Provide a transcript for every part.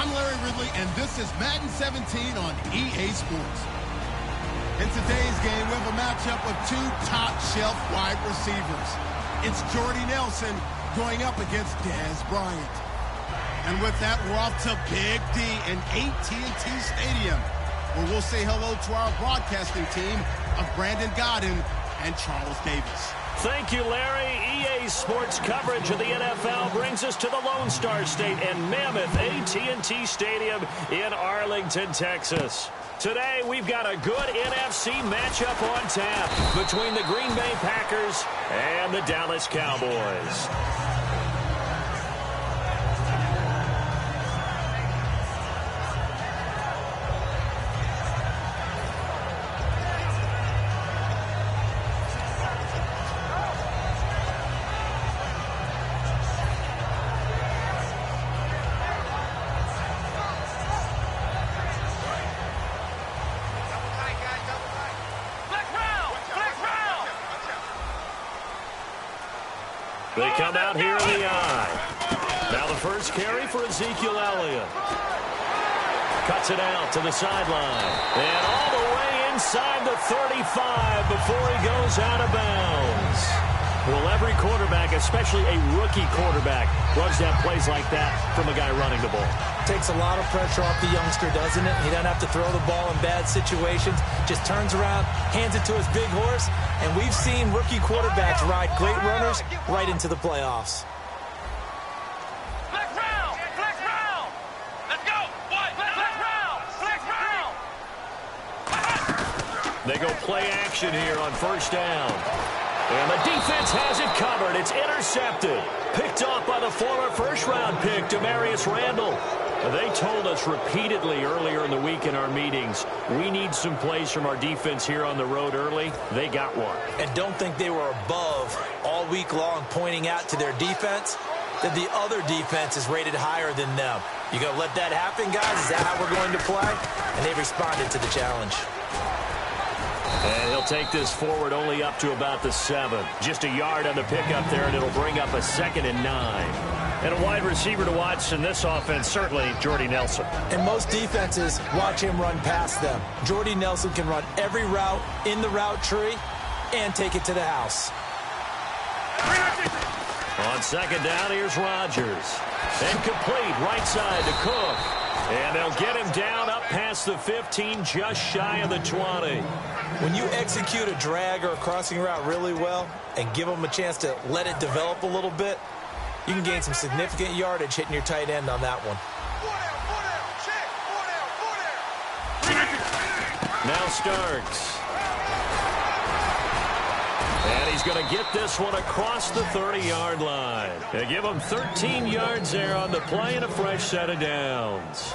I'm Larry Ridley, and this is Madden 17 on EA Sports. In today's game, we have a matchup of two top-shelf wide receivers. It's Jordy Nelson going up against Dez Bryant. And with that, we're off to Big D in AT&T Stadium, where we'll say hello to our broadcasting team of Brandon Godden and Charles Davis. Thank you, Larry. EA Sports coverage of the NFL brings us to the Lone Star State and mammoth AT&T Stadium in Arlington, Texas. Today, we've got a good NFC matchup on tap between the Green Bay Packers and the Dallas Cowboys. They come out here in the eye. Now the first carry for Ezekiel Elliott. Cuts it out to the sideline. And all the way inside the 35 before he goes out of bounds. Well, every quarterback, especially a rookie quarterback, runs that plays like that from a guy running the ball. Takes a lot of pressure off the youngster, doesn't it? He doesn't have to throw the ball in bad situations. Just turns around, hands it to his big horse. And we've seen rookie quarterbacks ride great runners right into the playoffs. Flex round! Flex round! Let's go! What? Flex round! Flex round! They go play action here on first down. And the defense has it covered. It's intercepted. Picked off by the former first-round pick, Demarius Randall. They told us repeatedly earlier in the week in our meetings, we need some plays from our defense here on the road early. They got one. And don't think they were above all week long pointing out to their defense that the other defense is rated higher than them. You going to let that happen, guys? Is that how we're going to play? And they responded to the challenge. And he'll take this forward only up to about the 7. Just a yard on the pickup there, and it'll bring up a 2nd and 9. And a wide receiver to watch in this offense, certainly Jordy Nelson. And most defenses watch him run past them. Jordy Nelson can run every route in the route tree and take it to the house. On second down, here's Rodgers. And complete right side to Cook. And they'll get him down up past the 15, just shy of the 20. When you execute a drag or a crossing route really well and give them a chance to let it develop a little bit, you can gain some significant yardage hitting your tight end on that one. Now Starks. And he's going to get this one across the 30-yard line. They give him 13 yards there on the play and a fresh set of downs.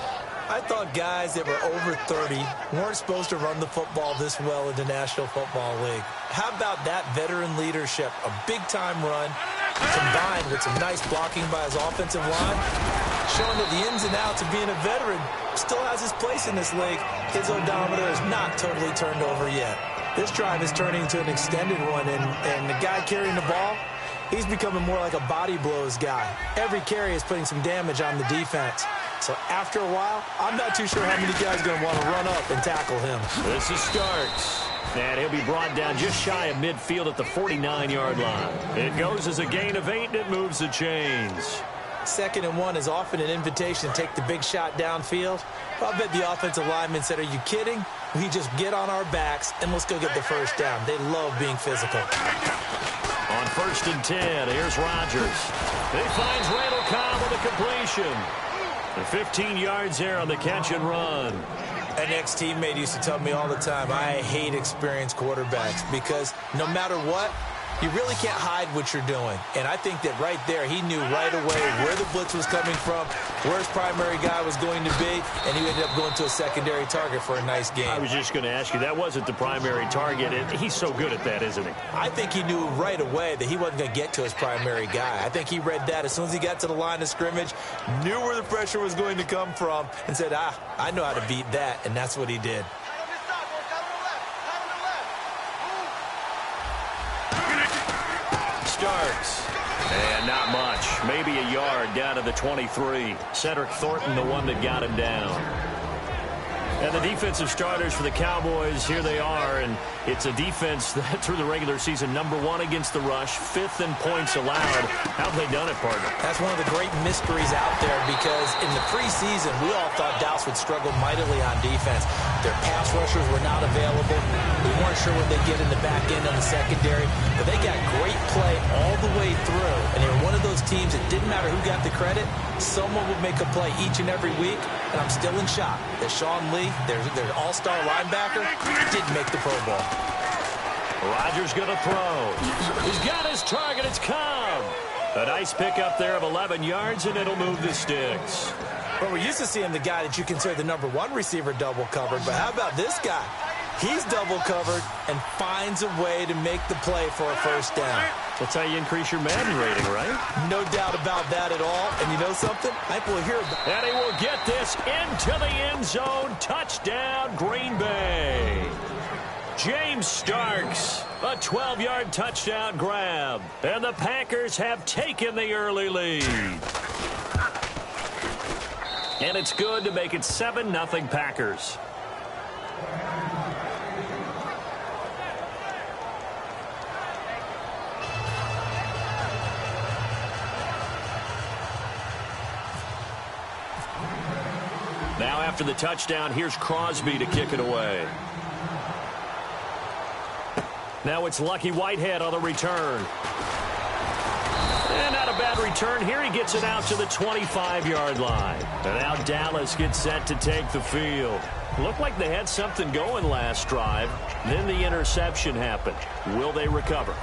I thought guys that were over 30 weren't supposed to run the football this well in the National Football League. How about that veteran leadership? A big-time run combined with some nice blocking by his offensive line, showing that the ins and outs of being a veteran still has his place in this league. His odometer is not totally turned over yet. This drive is turning into an extended one, and the guy carrying the ball, he's becoming more like a body blows guy. Every carry is putting some damage on the defense. So after a while, I'm not too sure how many guys are going to want to run up and tackle him. This is Starks. And he'll be brought down just shy of midfield at the 49-yard line. It goes as a gain of 8, and it moves the chains. 2nd and 1 is often an invitation to take the big shot downfield. I bet the offensive lineman said, are you kidding? We just get on our backs, and let's go get the first down. They love being physical. On 1st and 10, here's Rodgers. He finds Randall Cobb with a completion. And 15 yards there on the catch and run. An ex-teammate used to tell me all the time, I hate experienced quarterbacks because no matter what, you really can't hide what you're doing. And I think that right there, he knew right away where the blitz was coming from, where his primary guy was going to be, and he ended up going to a secondary target for a nice game. I was just going to ask you, that wasn't the primary target. He's so good at that, isn't he? I think he knew right away that he wasn't going to get to his primary guy. I think he read that as soon as he got to the line of scrimmage, knew where the pressure was going to come from, and said, I know how to beat that, and that's what he did. Starks. And not much. Maybe a yard down to the 23. Cedric Thornton, the one that got him down. And the defensive starters for the Cowboys, here they are. And it's a defense that through the regular season, #1 against the rush, 5th in points allowed. How have they done it, partner? That's one of the great mysteries out there because in the preseason, we all thought Dallas would struggle mightily on defense. Their pass rushers were not available. We weren't sure what they'd get in the back end on the secondary. But they got great play all the way through. And they were one of those teams that didn't matter who got the credit. Someone would make a play each and every week. And I'm still in shock that Sean Lee, their all-star linebacker, didn't make the Pro Bowl. Rodgers going to throw. He's got his target. It's Cobb. A nice pickup there of 11 yards, and it'll move the sticks. Well, we're used to seeing the guy that you consider the #1 receiver double covered, but how about this guy? He's double covered and finds a way to make the play for a first down. That's how you increase your Madden rating, right? No doubt about that at all. And you know something? I think we'll hear about it. And he will get this into the end zone. Touchdown, Green Bay. James Starks, a 12-yard touchdown grab. And the Packers have taken the early lead. And it's good to make it 7-0 Packers. Now after the touchdown, here's Crosby to kick it away. Now it's Lucky Whitehead on the return. And not a bad return. Here he gets it out to the 25-yard line. And now Dallas gets set to take the field. Looked like they had something going last drive. Then the interception happened. Will they recover?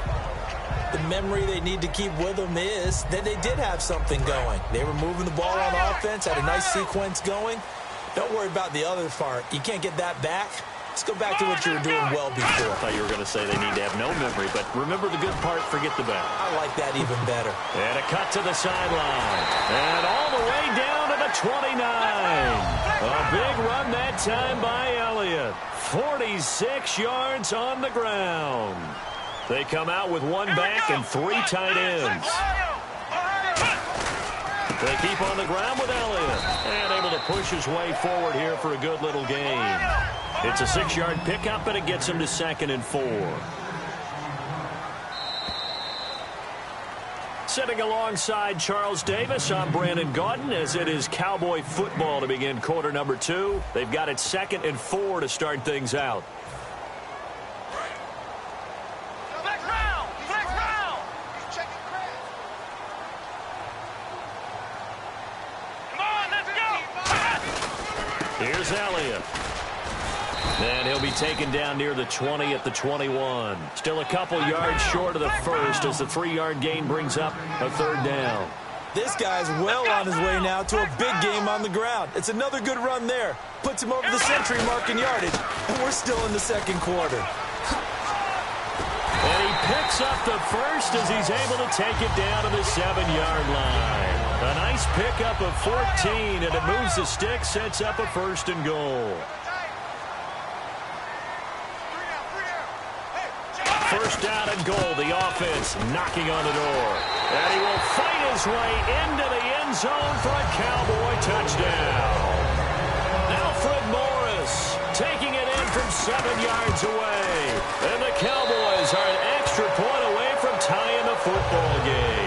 The memory they need to keep with them is that they did have something going. They were moving the ball on offense, had a nice sequence going. Don't worry about the other part. You can't get that back. Let's go back to what you were doing well before. I thought you were going to say they need to have no memory, but remember the good part, forget the bad. I like that even better. And a cut to the sideline. And all the way down to the 29. A big run that time by Elliott. 46 yards on the ground. They come out with one back and 3 tight ends. They keep on the ground with Elliott. And able to push his way forward here for a good little gain. It's a 6-yard pickup, and it gets him to 2nd and 4. Sitting alongside Charles Davis, I'm Brandon Gaudin, as it is Cowboy football to begin quarter number 2. They've got it 2nd and 4 to start things out. Here's Elliott. And he'll be taken down near the 20 at the 21. Still a couple yards short of the first as the 3-yard gain brings up a 3rd down. This guy's well on his way now to a big game on the ground. It's another good run there. Puts him over the century mark in yardage. And we're still in the 2nd quarter. And he picks up the first as he's able to take it down to the 7-yard line. A nice pickup of 14, and it moves the stick, sets up a 1st and goal. 1st down and goal. The offense knocking on the door. And he will fight his way into the end zone for a Cowboy touchdown. Alfred Morris taking it in from 7 yards away. And the Cowboys are an extra point away from tying the football game.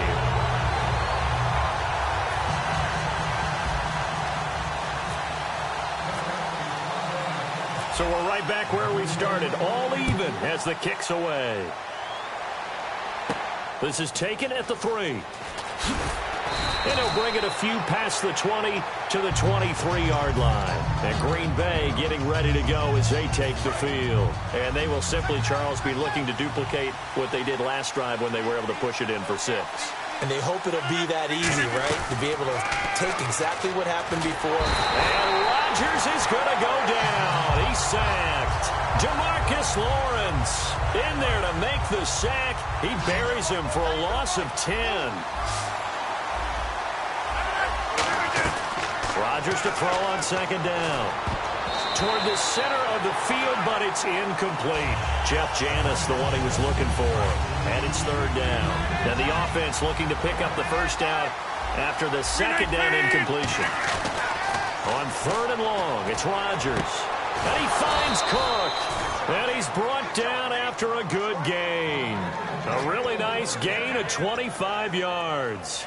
So we're right back where we started, all even as the kick's away. This is taken at the 3. And he'll bring it a few past the 20 to the 23-yard line. And Green Bay getting ready to go as they take the field. And they will simply, Charles, be looking to duplicate what they did last drive when they were able to push it in for 6. And they hope it'll be that easy, right? To be able to take exactly what happened before. And Rodgers is going to go down. He's sacked. DeMarcus Lawrence in there to make the sack. He buries him for a loss of 10. Rodgers to throw on second down. Toward the center of the field, but it's incomplete. Jeff Janis, the one he was looking for. And it's third down. And the offense looking to pick up the first down after the second down incompletion. On third and long, it's Rodgers. And he finds Cook. And he's brought down after a good gain. A really nice gain of 25 yards.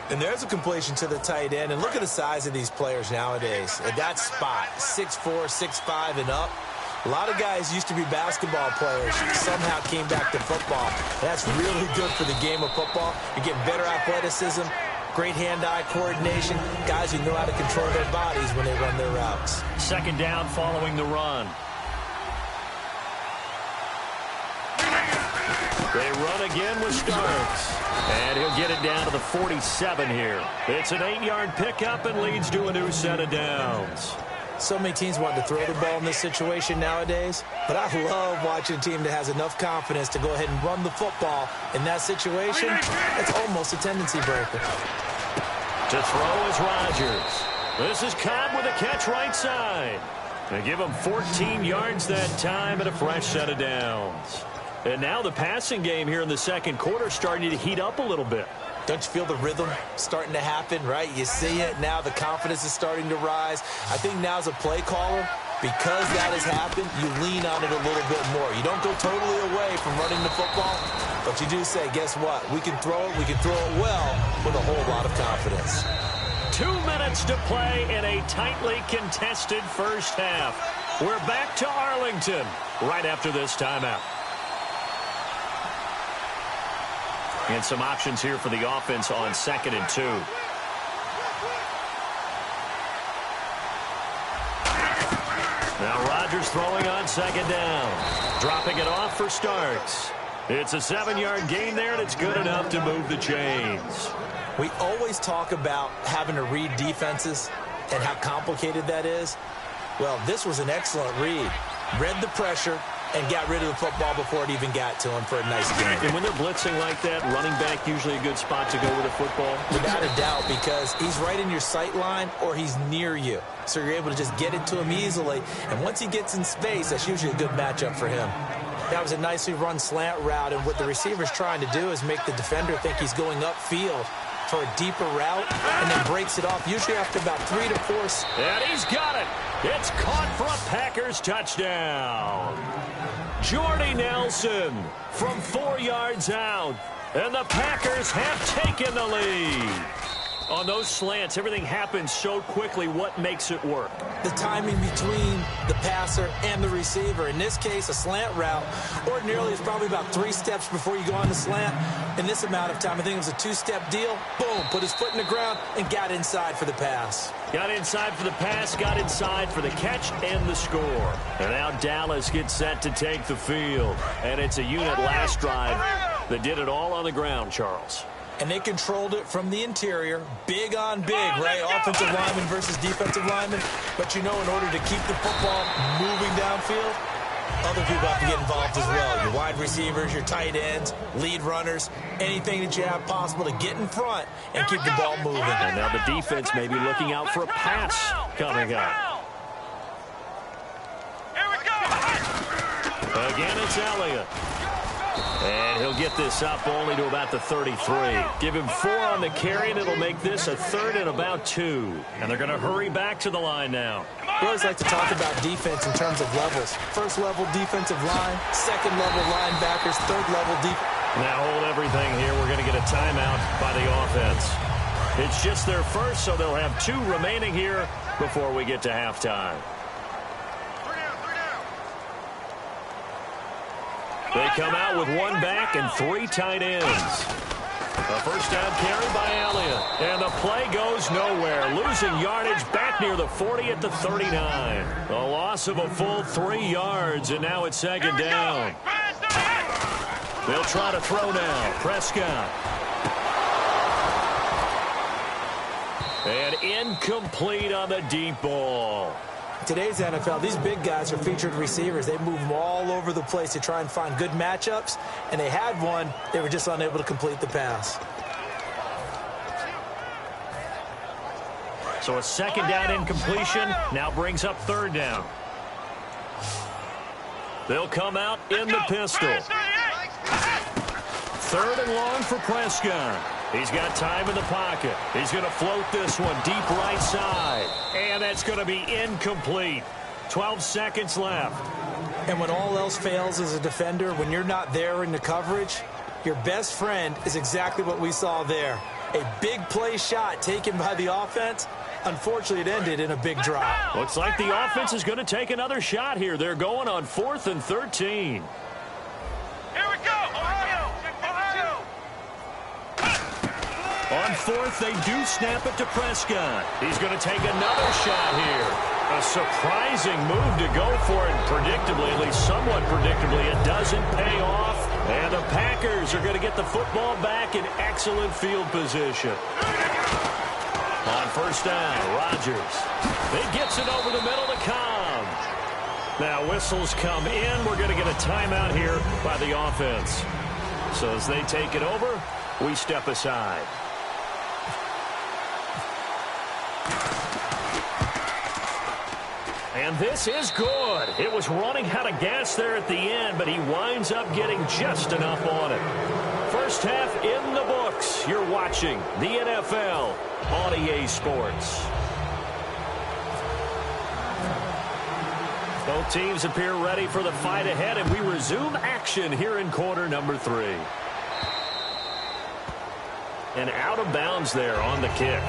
And there's a completion to the tight end. And look at the size of these players nowadays. At that spot, 6'4", 6'5", and up. A lot of guys used to be basketball players, somehow came back to football. That's really good for the game of football. You're getting better athleticism, great hand-eye coordination, guys who know how to control their bodies when they run their routes. Second down following the run. They run again with Starks. And he'll get it down to the 47 here. It's an 8-yard pickup and leads to a new set of downs. So many teams want to throw the ball in this situation nowadays, but I love watching a team that has enough confidence to go ahead and run the football in that situation. It's almost a tendency breaker. To throw is Rodgers. This is Cobb with a catch right side. They give him 14 yards that time and a fresh set of downs. And now the passing game here in the second quarter starting to heat up a little bit. Don't you feel the rhythm starting to happen, right? You see it now. The confidence is starting to rise. I think now as a play caller, because that has happened, you lean on it a little bit more. You don't go totally away from running the football, but you do say, guess what? We can throw it. We can throw it well with a whole lot of confidence. 2 minutes to play in a tightly contested first half. We're back to Arlington right after this timeout. And some options here for the offense on 2nd and 2. Now Rodgers throwing on second down. Dropping it off for Starks. It's a 7-yard gain there, and it's good enough to move the chains. We always talk about having to read defenses and how complicated that is. Well, this was an excellent read. Read the pressure and got rid of the football before it even got to him for a nice game. And when they're blitzing like that, running back usually a good spot to go with a football? Without a doubt, because he's right in your sight line or he's near you. So you're able to just get it to him easily. And once he gets in space, that's usually a good matchup for him. That was a nicely run slant route, and what the receiver's trying to do is make the defender think he's going upfield for a deeper route, and then breaks it off, usually after about 3 to 4. And he's got it. It's caught for a Packers touchdown. Jordy Nelson from 4 yards out, and the Packers have taken the lead. On those slants, everything happens so quickly. What makes it work? The timing between the passer and the receiver. In this case, a slant route ordinarily is probably about 3 steps before you go on the slant. In this amount of time, I think it was a 2-step deal. Boom, put his foot in the ground and got inside for the pass. Got inside for the pass, got inside for the catch and the score. And now Dallas gets set to take the field. And it's a unit last drive that did it all on the ground, Charles. And they controlled it from the interior. Big on big, right? Offensive lineman versus defensive lineman. But you know, in order to keep the football moving downfield, other people have to get involved as well. Your wide receivers, your tight ends, lead runners, anything that you have possible to get in front and keep the ball moving. And now the defense may be looking out for a pass coming up. Here we go. Again, it's Elliott. And he'll get this up only to about the 33. Give him 4 on the carry, and it'll make this a 3rd and about 2. And they're going to hurry back to the line now. We always like to talk about defense in terms of levels. First level defensive line, second level linebackers, third level defense. Now hold everything here. We're going to get a timeout by the offense. It's just their first, so they'll have 2 remaining here before we get to halftime. They come out with 1 back and 3 tight ends. A first down carry by Elliott. And the play goes nowhere. Losing yardage back near the 40 at the 39. A loss of a full 3 yards, and now it's second down. They'll try to throw now. Prescott. And incomplete on the deep ball. Today's NFL, these big guys are featured receivers. They move them all over the place to try and find good matchups, and they had one. They were just unable to complete the pass. So a second down incompletion now brings up third down. They'll come out in the pistol. Third and long for Prescott. He's got time in the pocket. He's going to float this one deep right side. And that's going to be incomplete. 12 seconds left. And when all else fails as a defender, when you're not there in the coverage, your best friend is exactly what we saw there. A big play shot taken by the offense. Unfortunately, it ended in a big drop. Looks like the offense is going to take another shot here. They're going on 4th and 13. Here we go. Ohio. On 4th, they do snap it to Prescott. He's going to take another shot here. A surprising move to go for it. Predictably, at least somewhat predictably, it doesn't pay off. And the Packers are going to get the football back in excellent field position. On first down, Rodgers. He gets it over the middle to Cobb. Now whistles come in. We're going to get a timeout here by the offense. So as they take it over, we step aside. And this is good. It was running out of gas there at the end, but he winds up getting just enough on it. First half in the books. You're watching the NFL on EA Sports. Both teams appear ready for the fight ahead, and we resume action here in quarter number 3. And out of bounds there on the kick.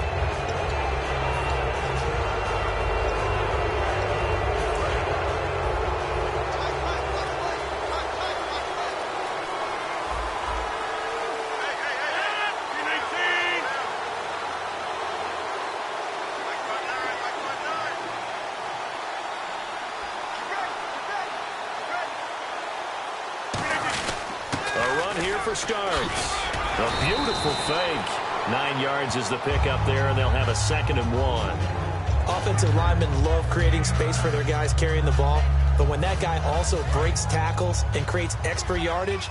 Starts. A beautiful fake. 9 yards is the pickup there, and they'll have a 2nd and 1. Offensive linemen love creating space for their guys carrying the ball, but when that guy also breaks tackles and creates extra yardage,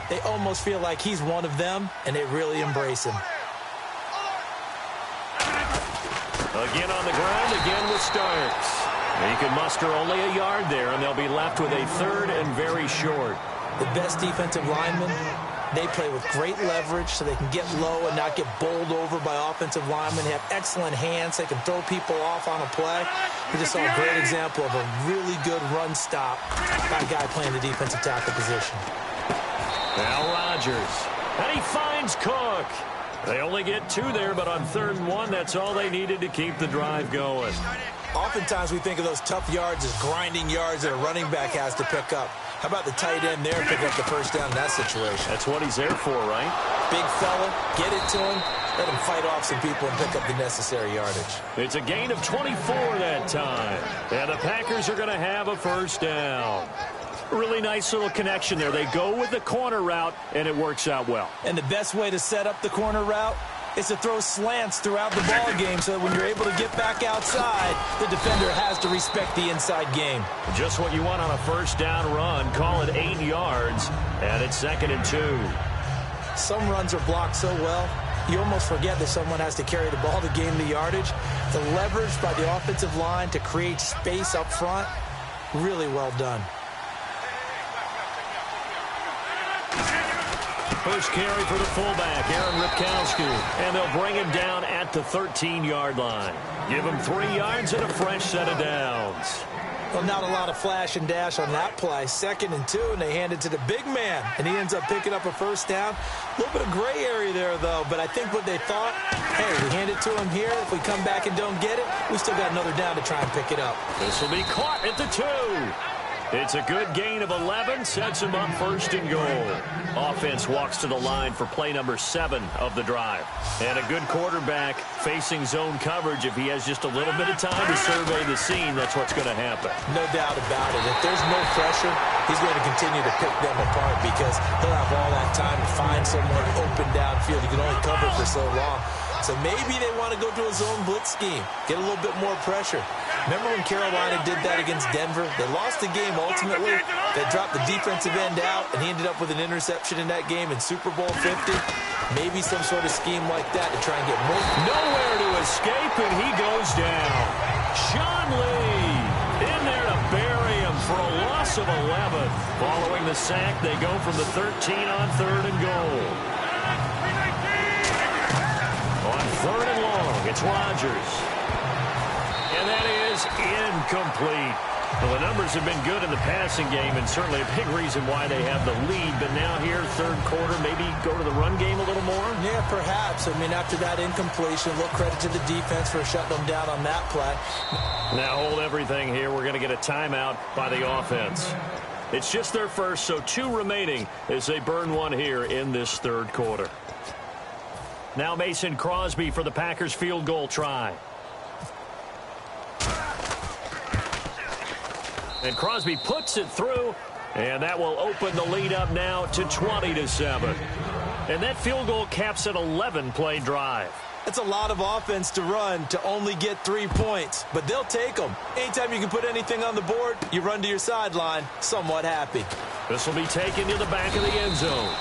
they almost feel like he's one of them, and they really embrace him. Again on the ground, again with Starks. He can muster only a yard there, and they'll be left with a 3rd and very short. The best defensive linemen, they play with great leverage so they can get low and not get bowled over by offensive linemen. They have excellent hands. They can throw people off on a play. We just saw a great example of a really good run stop by a guy playing the defensive tackle position. Now Rodgers. And he finds Cook. They only get 2 there, but on 3rd and 1, that's all they needed to keep the drive going. Oftentimes we think of those tough yards as grinding yards that a running back has to pick up. How about the tight end there pick up the first down in that situation? That's what he's there for, right? Big fella, get it to him, let him fight off some people and pick up the necessary yardage. It's a gain of 24 that time. And the Packers are going to have a first down. Really nice little connection there. They go with the corner route, and it works out well. And the best way to set up the corner route is to throw slants throughout the ball game so that when you're able to get back outside, the defender has to respect the inside game. Just what you want on a first down run. Call it 8 yards, and it's 2nd and 2. Some runs are blocked so well, you almost forget that someone has to carry the ball to gain the yardage. The leverage by the offensive line to create space up front, really well done. First carry for the fullback, Aaron Ripkowski, and they'll bring him down at the 13-yard line. Give him 3 yards and a fresh set of downs. Well, not a lot of flash and dash on that play. 2nd and 2, and they hand it to the big man, and he ends up picking up a first down. A little bit of gray area there, though, but I think what they thought, hey, we hand it to him here. If we come back and don't get it, we still got another down to try and pick it up. This will be caught at the 2. It's a good gain of 11, sets him up 1st and goal. Offense walks to the line for play number 7 of the drive. And a good quarterback facing zone coverage. If he has just a little bit of time to survey the scene, that's what's going to happen. No doubt about it. If there's no pressure, he's going to continue to pick them apart because he'll have all that time to find someone open downfield. He can only cover for so long. So maybe they want to go to a zone blitz scheme, get a little bit more pressure. Remember when Carolina did that against Denver? They lost the game ultimately. They dropped the defensive end out, and he ended up with an interception in that game in Super Bowl 50. Maybe some sort of scheme like that to try and get more. Nowhere to escape, and he goes down. Sean Lee in there to bury him for a loss of 11. Following the sack, they go from the 13 on 3rd and goal. On 3rd and long, it's Rodgers. And that is incomplete. Well, the numbers have been good in the passing game, and certainly a big reason why they have the lead. But now here, 3rd quarter, maybe go to the run game a little more? Yeah, perhaps. I mean, after that incompletion, a little credit to the defense for shutting them down on that play. Now hold everything here. We're going to get a timeout by the offense. It's just their first, so 2 remaining as they burn one here in this 3rd quarter. Now Mason Crosby for the Packers field goal try. And Crosby puts it through, and that will open the lead up now to 20-7. And that field goal caps an 11-play drive. It's a lot of offense to run to only get 3 points, but they'll take them. Anytime you can put anything on the board, you run to your sideline, somewhat happy. This will be taken to the back of the end zone.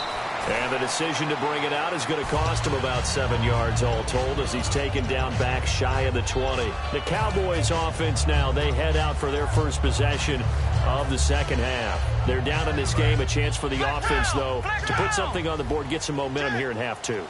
And the decision to bring it out is going to cost him about 7 yards all told as he's taken down back shy of the 20. The Cowboys offense now, they head out for their first possession of the second half. They're down in this game, a chance for the offense, though, to put something on the board, get some momentum here in half 2.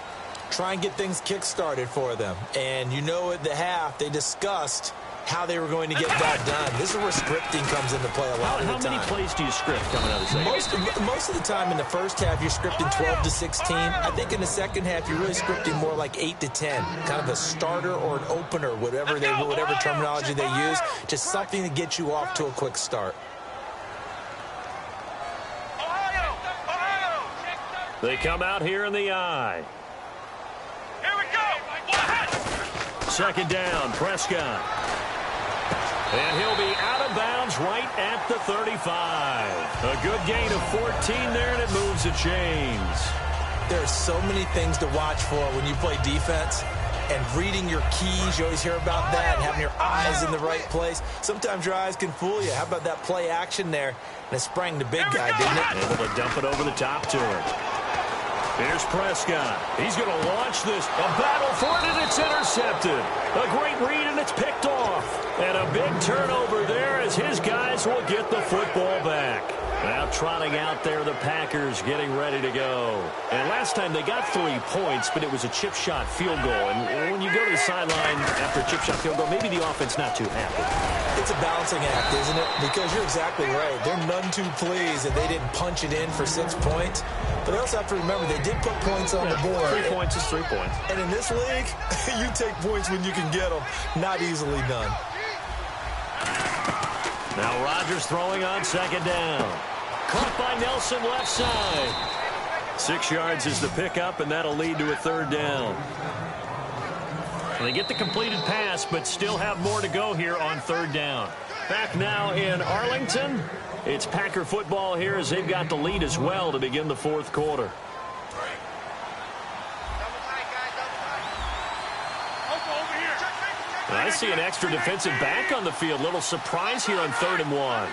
Try and get things kick-started for them. And you know at the half, they discussed how they were going to get that done. This is where scripting comes into play a lot of the time. How many plays do you script coming out of the second? Most of the time in the first half, you're scripting 12 to 16. I think in the second half, you're really scripting more like 8 to 10. Kind of a starter or an opener, whatever terminology they use. Just something to get you off to a quick start. They come out here in the eye. Here we go. Second down, Prescott. And he'll be out of bounds right at the 35. A good gain of 14 there, and it moves the chains. There are so many things to watch for when you play defense. And reading your keys, you always hear about that, and having your eyes in the right place. Sometimes your eyes can fool you. How about that play action there? And it sprang the big guy, didn't it? Able to dump it over the top to him. Here's Prescott. He's going to launch this. A battle for it, and it's intercepted. A great read, and it's picked off. And a big turnover there as his guys will get the football back. Now trotting out there, the Packers getting ready to go. And last time they got 3 points, but it was a chip shot field goal. And when you go to the sideline after a chip shot field goal, maybe the offense not too happy. It's a balancing act, isn't it? Because you're exactly right. They're none too pleased that they didn't punch it in for 6 points. But they also have to remember they did put points on the board. 3 points is 3 points. And in this league, you take points when you can get them. Not easily done. Now Rodgers throwing on second down. Caught by Nelson left side. 6 yards is the pickup, and that'll lead to a third down. They get the completed pass, but still have more to go here on third down. Back now in Arlington. It's Packer football here as they've got the lead as well to begin the fourth quarter. I see an extra defensive back on the field. Little surprise here on 3rd and 1.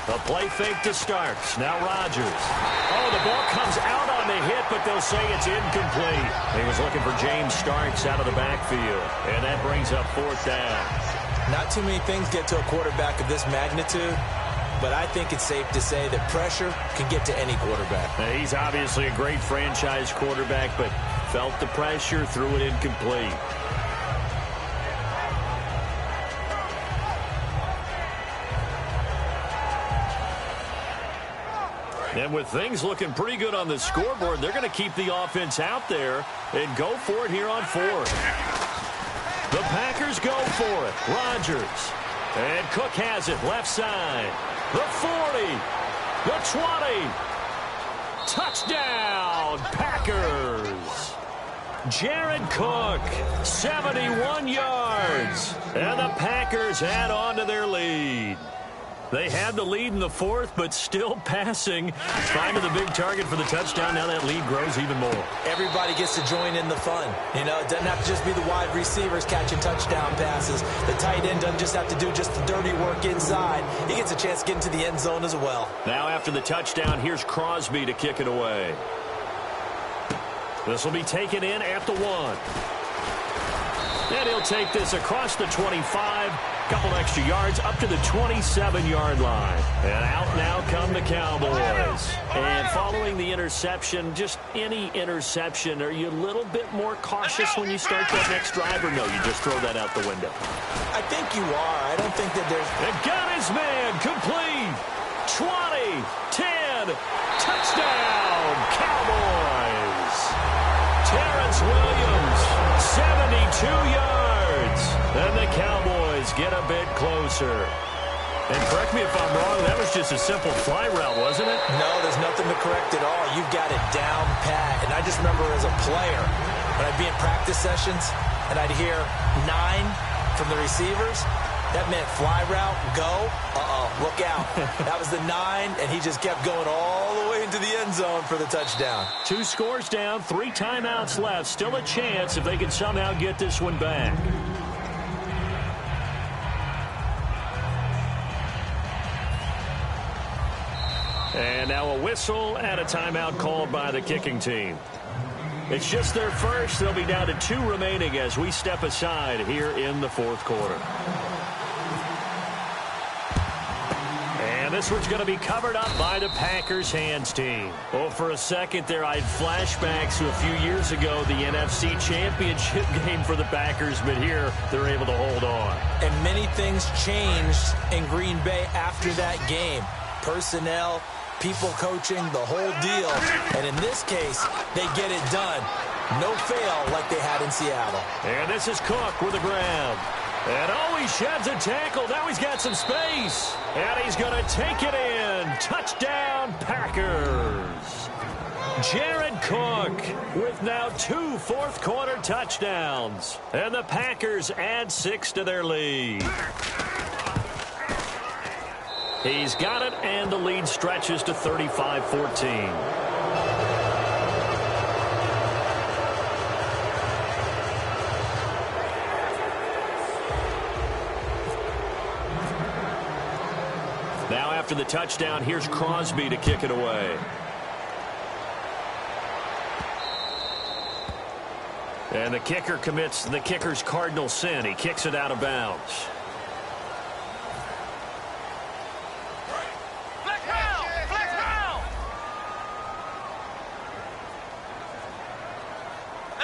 A play fake to Starks. Now Rodgers. Oh, the ball comes out on the hit, but they'll say it's incomplete. He was looking for James Starks out of the backfield, and that brings up 4th down. Not too many things get to a quarterback of this magnitude, but I think it's safe to say that pressure can get to any quarterback. Now, he's obviously a great franchise quarterback, but felt the pressure, threw it incomplete. And with things looking pretty good on the scoreboard, they're going to keep the offense out there and go for it here on 4th. The Packers go for it. Rodgers. And Cook has it left side. The 40. The 20. Touchdown, Packers. Jared Cook, 71 yards. And the Packers add on to their lead. They had the lead in the fourth, but still passing. Finding the big target for the touchdown. Now that lead grows even more. Everybody gets to join in the fun. You know, it doesn't have to just be the wide receivers catching touchdown passes. The tight end doesn't just have to do just the dirty work inside. He gets a chance to get into the end zone as well. Now after the touchdown, here's Crosby to kick it away. This will be taken in at the 1. And he'll take this across the 25. Couple extra yards up to the 27-yard line. And out now come the Cowboys. And following the interception, just any interception, are you a little bit more cautious when you start that next drive, or no, you just throw that out the window? I think you are. I don't think that there's... And got his man, complete. 20, 10, touchdown, Cowboys. Terrence Williams, 72 yards. And the Cowboys get a bit closer. And correct me if I'm wrong, that was just a simple fly route, wasn't it? No, there's nothing to correct at all. You've got it down pat. And I just remember as a player, when I'd be in practice sessions, and I'd hear 9 from the receivers, that meant fly route, go, look out. That was the 9, and he just kept going all the way into the end zone for the touchdown. 2 scores down, 3 timeouts left. Still a chance if they can somehow get this one back. And now a whistle and a timeout called by the kicking team. It's just their first. They'll be down to 2 remaining as we step aside here in the fourth quarter. And this one's going to be covered up by the Packers hands team. Oh, for a second there, I had flashbacks to a few years ago, the NFC Championship game for the Packers, but here they're able to hold on. And many things changed in Green Bay after that game. Personnel, people coaching, the whole deal. And in this case, they get it done. No fail like they had in Seattle. And this is Cook with the grab. And oh, he sheds a tackle. Now he's got some space. And he's going to take it in. Touchdown, Packers. Jared Cook with now 2 fourth-quarter touchdowns. And the Packers add 6 to their lead. He's got it, and the lead stretches to 35-14. Now after the touchdown, here's Crosby to kick it away. And the kicker commits the kicker's cardinal sin. He kicks it out of bounds.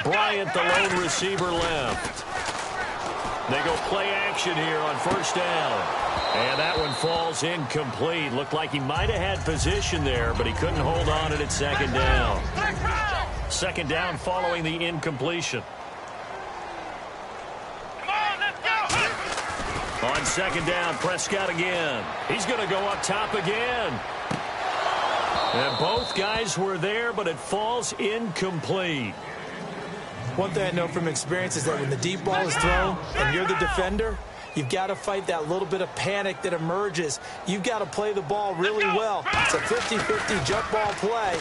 Bryant, the lone receiver, left. They go play action here on first down. And that one falls incomplete. Looked like he might have had position there, but he couldn't hold on at second down. Second down following the incompletion. On second down, Prescott again. He's going to go up top again. And both guys were there, but it falls incomplete. One thing I know from experience is that when the deep ball is thrown and you're the defender, you've got to fight that little bit of panic that emerges. You've got to play the ball really well. It's a 50-50 jump ball play.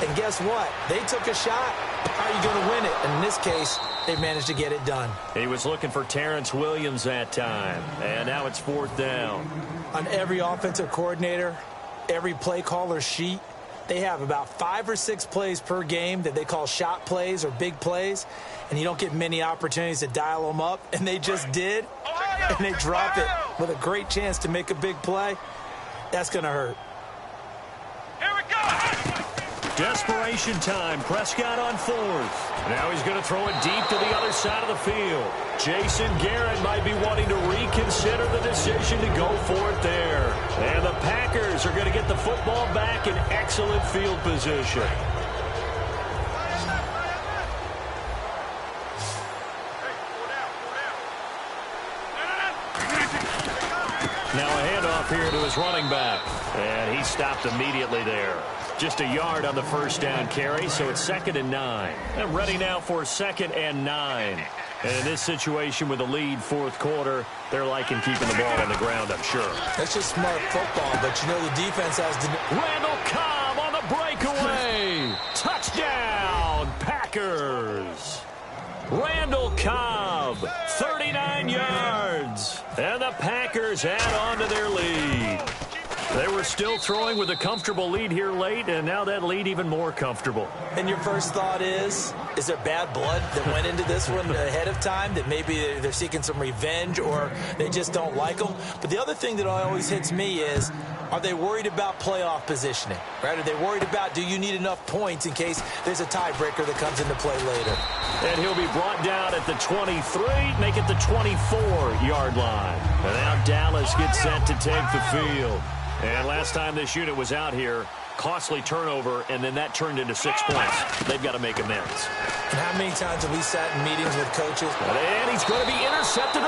And guess what? They took a shot. How are you going to win it? And in this case, they managed to get it done. He was looking for Terrence Williams that time. And now it's fourth down. On every offensive coordinator, every play caller sheet, they have about 5 or 6 plays per game that they call shot plays or big plays, and you don't get many opportunities to dial them up, and they just did, and they drop it with a great chance to make a big play. That's going to hurt. Here we go! Desperation time. Prescott on fourth. Now he's going to throw it deep to the other side of the field. Jason Garrett might be wanting to reconsider the decision to go for it there. And the Packers are going to get the football back in excellent field position. Now a handoff here to his running back. And he stopped immediately there. Just a yard on the first down carry, so it's 2nd and 9. And ready now for 2nd and 9. And in this situation with a lead fourth quarter, they're liking keeping the ball on the ground, I'm sure. That's just smart football, but you know the defense has to... Randall Cobb on the breakaway. Touchdown, Packers. Randall Cobb, 39 yards. And the Packers add on to their lead. They were still throwing with a comfortable lead here late, and now that lead even more comfortable. And your first thought is there bad blood that went into this one ahead of time, that maybe they're seeking some revenge or they just don't like them? But the other thing that always hits me is, are they worried about playoff positioning? Right? Are they worried about, do you need enough points in case there's a tiebreaker that comes into play later? And he'll be brought down at the 23, make it the 24-yard line. And now Dallas gets set to take the field. And last time this unit was out here, costly turnover, and then that turned into 6 points. They've got to make amends. And how many times have we sat in meetings with coaches? And he's going to be intercepted.